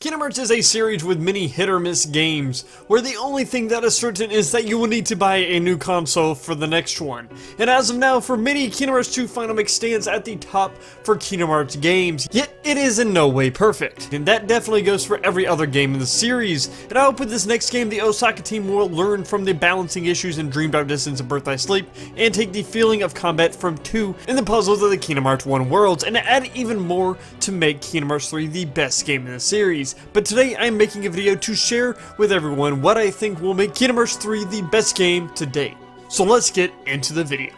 Kingdom Hearts is a series with many hit-or-miss games, where the only thing that is certain is that you will need to buy a new console for the next one. And as of now, for many, Kingdom Hearts 2 Final Mix stands at the top for Kingdom Hearts games, yet it is in no way perfect. And that definitely goes for every other game in the series. And I hope with this next game, the Osaka team will learn from the balancing issues in Dream Drop Distance and Birth by Sleep, and take the feeling of combat from 2 in the puzzles of the Kingdom Hearts 1 worlds, and add even more to make Kingdom Hearts 3 the best game in the series. But today I'm making a video to share with everyone what I think will make Kingdom Hearts 3 the best game to date. So let's get into the video.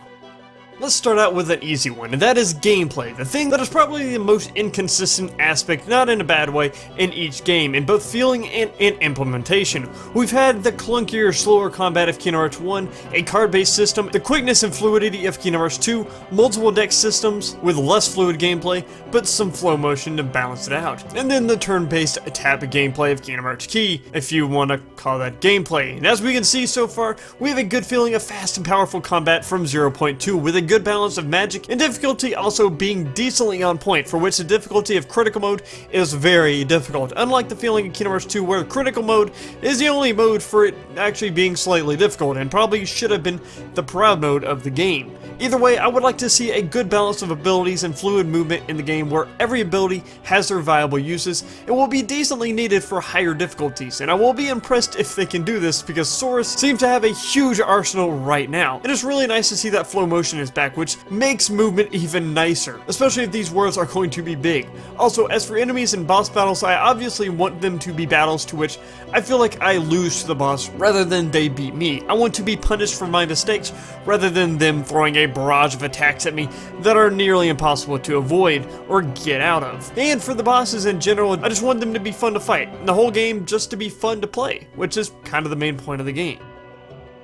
Let's start out with an easy one, and that is gameplay, the thing that is probably the most inconsistent aspect, not in a bad way, in each game, in both feeling and in implementation. We've had the clunkier, slower combat of Kingdom Hearts 1, a card-based system, the quickness and fluidity of Kingdom Hearts 2, multiple deck systems with less fluid gameplay, but some flow motion to balance it out, and then the turn-based tap gameplay of Kingdom Hearts Key, if you want to call that gameplay. And as we can see so far, we have a good feeling of fast and powerful combat from 0.2, with a good balance of magic and difficulty also being decently on point, for which the difficulty of critical mode is very difficult, unlike the feeling in Kingdom Hearts 2 where critical mode is the only mode for it actually being slightly difficult, and probably should have been the proud mode of the game. Either way, I would like to see a good balance of abilities and fluid movement in the game where every ability has their viable uses and will be decently needed for higher difficulties, and I will be impressed if they can do this because Sora seems to have a huge arsenal right now. It is really nice to see that flow motion is back, which makes movement even nicer, especially if these worlds are going to be big. Also, as for enemies and boss battles, I obviously want them to be battles to which I feel like I lose to the boss rather than they beat me. I want to be punished for my mistakes rather than them throwing a barrage of attacks at me that are nearly impossible to avoid or get out of. And for the bosses in general, I just want them to be fun to fight, and the whole game just to be fun to play, which is kind of the main point of the game.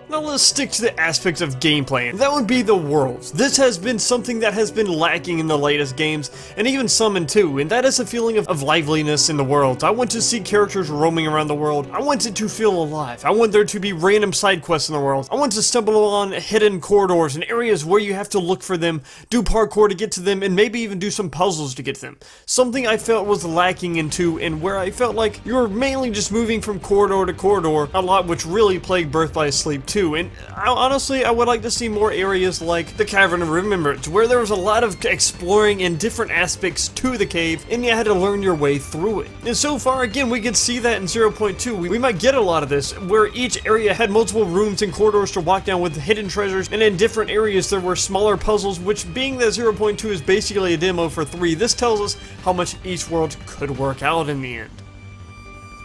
Now let's stick to the aspects of gameplay, and that would be the worlds. This has been something that has been lacking in the latest games, and even some in 2, and that is a feeling of liveliness in the worlds. I want to see characters roaming around the world. I want it to feel alive. I want there to be random side quests in the world. I want to stumble on hidden corridors and areas where you have to look for them, do parkour to get to them, and maybe even do some puzzles to get to them. Something I felt was lacking in 2, and where I felt like you were mainly just moving from corridor to corridor a lot, which really plagued Birth by Sleep 2. And honestly, I would like to see more areas like the Cavern of Remembrance, where there was a lot of exploring and different aspects to the cave, and you had to learn your way through it. And so far, again, we can see that in 0.2. We might get a lot of this, where each area had multiple rooms and corridors to walk down with hidden treasures, and in different areas there were smaller puzzles, which being that 0.2 is basically a demo for 3, this tells us how much each world could work out in the end.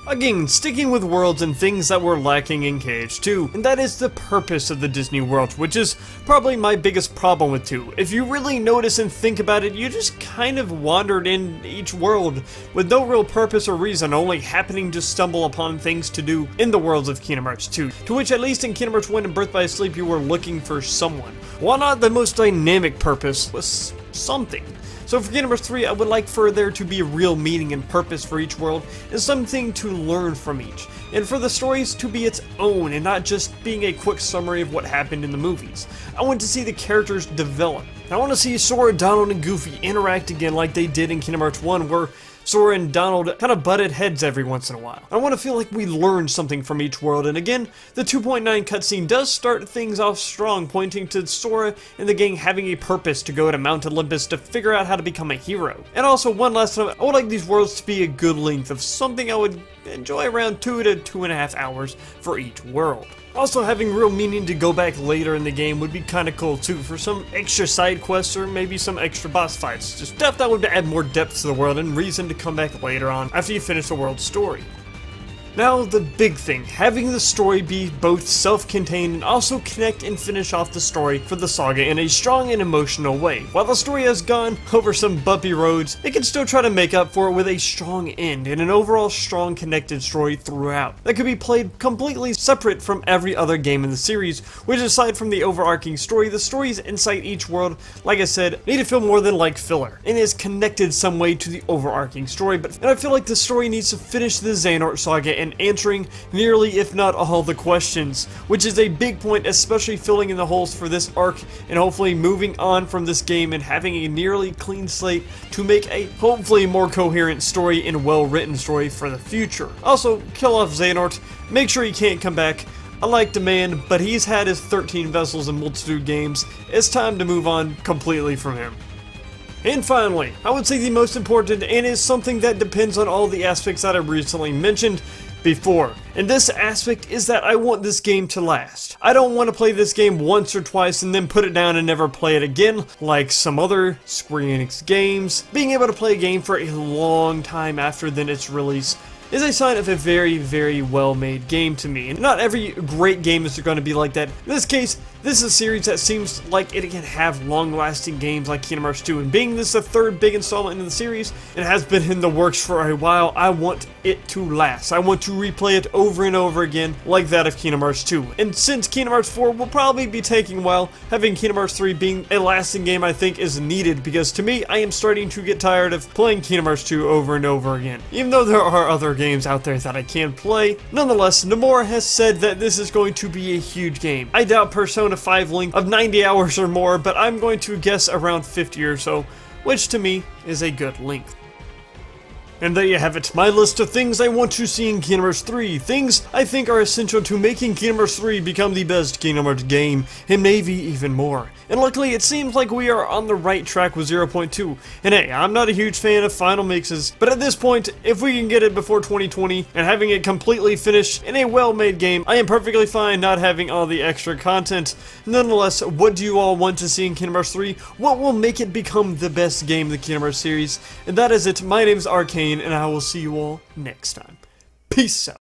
Again, sticking with worlds and things that were lacking in KH2, and that is the purpose of the Disney world, which is probably my biggest problem with 2. If you really notice and think about it, you just kind of wandered in each world with no real purpose or reason, only happening to stumble upon things to do in the worlds of Kingdom Hearts 2, to which at least in Kingdom Hearts 1 and Birth by Sleep you were looking for someone. While not the most dynamic purpose, was something. So for Kingdom Hearts 3, I would like for there to be a real meaning and purpose for each world, and something to learn from each, and for the stories to be its own and not just being a quick summary of what happened in the movies. I want to see the characters develop. I want to see Sora, Donald, and Goofy interact again like they did in Kingdom Hearts 1, where Sora and Donald kind of butted heads every once in a while. I want to feel like we learned something from each world, and again, the 2.9 cutscene does start things off strong, pointing to Sora and the gang having a purpose to go to Mount Olympus to figure out how to become a hero. And also, one last time, I would like these worlds to be a good length of something I would enjoy around 2 to 2.5 hours for each world. Also, having real meaning to go back later in the game would be kinda cool too, for some extra side quests or maybe some extra boss fights. Just stuff that would add more depth to the world and reason to come back later on after you finish the world's story. Now, the big thing, having the story be both self-contained and also connect and finish off the story for the saga in a strong and emotional way. While the story has gone over some bumpy roads, it can still try to make up for it with a strong end and an overall strong connected story throughout that could be played completely separate from every other game in the series, which aside from the overarching story, the stories inside each world, like I said, need to feel more than like filler, and is connected some way to the overarching story, and I feel like the story needs to finish the Xehanort saga and answering nearly if not all the questions, which is a big point, especially filling in the holes for this arc and hopefully moving on from this game and having a nearly clean slate to make a hopefully more coherent story and well-written story for the future. Also, kill off Xehanort, make sure he can't come back. I like the man, but he's had his 13 vessels in multitude games. It's time to move on completely from him. And finally, I would say the most important, and is something that depends on all the aspects that I recently mentioned before. And this aspect is that I want this game to last. I don't want to play this game once or twice and then put it down and never play it again, like some other Square Enix games. Being able to play a game for a long time after then its release is a sign of a very, very well-made game to me. And not every great game is going to be like that. In this case, this is a series that seems like it can have long-lasting games like Kingdom Hearts 2, and being this the third big installment in the series, it has been in the works for a while. I want it to last. I want to replay it over and over again, like that of Kingdom Hearts 2. And since Kingdom Hearts 4 will probably be taking a while, having Kingdom Hearts 3 being a lasting game I think is needed, because to me, I am starting to get tired of playing Kingdom Hearts 2 over and over again. Even though there are other games out there that I can play, nonetheless, Nomura has said that this is going to be a huge game. I doubt Persona 5 length of 90 hours or more, but I'm going to guess around 50 or so, which to me is a good length. And there you have it, my list of things I want to see in Kingdom Hearts 3, things I think are essential to making Kingdom Hearts 3 become the best Kingdom Hearts game, and maybe even more. And luckily, it seems like we are on the right track with 0.2. And hey, I'm not a huge fan of final mixes, but at this point, if we can get it before 2020 and having it completely finished in a well-made game, I am perfectly fine not having all the extra content. Nonetheless, what do you all want to see in Kingdom Hearts 3? What will make it become the best game in the Kingdom Hearts series? And that is it. My name is Arcane, and I will see you all next time. Peace out.